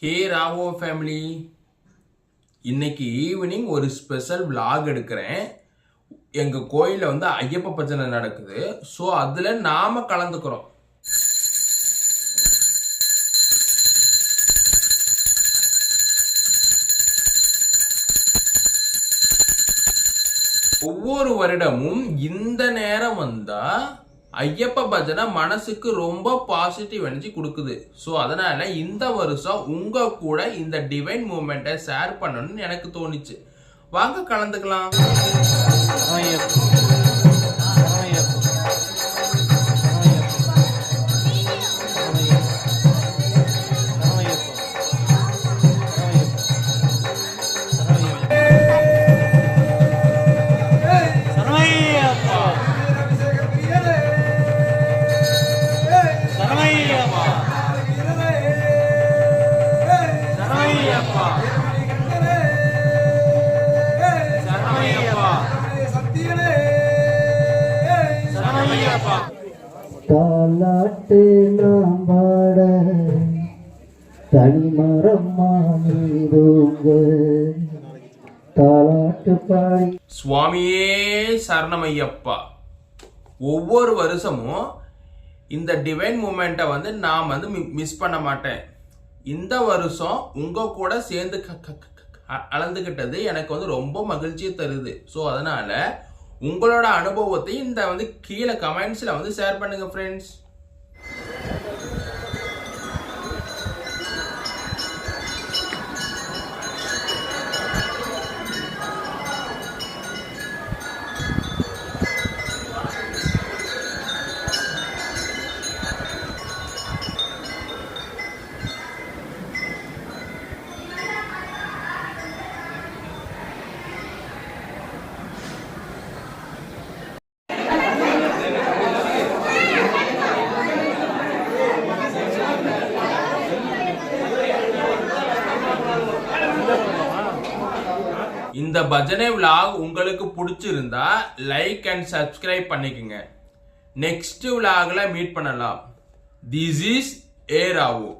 ஹே ராவோ family, இன்னைக்கு evening ஒரு special vlog எடுக்கிறேன். எங்க கோயிலில் வந்து ஐயப்ப பஜனை நடக்குது. ஸோ அதில் நாம கலந்துக்கிறோம். ஒவ்வொரு வருடமும் இந்த நேரம் வந்தா ஐயப்ப பஜனை மனசுக்கு ரொம்ப பாசிட்டிவ் எனர்ஜி கொடுக்குது. ஸோ அதனால இந்த வருஷம் உங்க கூட இந்த டிவைன் மூமெண்ட்டை ஷேர் பண்ணணும்னு எனக்கு தோணுச்சு. வாங்க கலந்துக்கலாம். தாலாட்டு நாம் பாட தனிமரம் மாமீதோங்க தாலாட்டு பாடி. சுவாமியே சரணமையப்பா. ஒவ்வொரு வருஷமும் இந்த டிவைன் மூமெண்ட்டை வந்து நான் வந்து மிஸ் பண்ண மாட்டேன். இந்த வருஷம் உங்க கூட சேர்ந்து கலந்துக்கிட்டது எனக்கு வந்து ரொம்ப மகிழ்ச்சியை தருது. ஸோ அதனால உங்களோட அனுபவத்தை இந்த வந்து கீழே கமெண்ட்ஸ்ல வந்து ஷேர் பண்ணுங்க ஃப்ரெண்ட்ஸ். இந்த பஜனை vlog உங்களுக்கு பிடிச்சிருந்தா லைக் அண்ட் சப்ஸ்கிரைப் பண்ணிக்கங்க. நெக்ஸ்ட் vlogல மீட் பண்ணலாம். This is a ராவோ.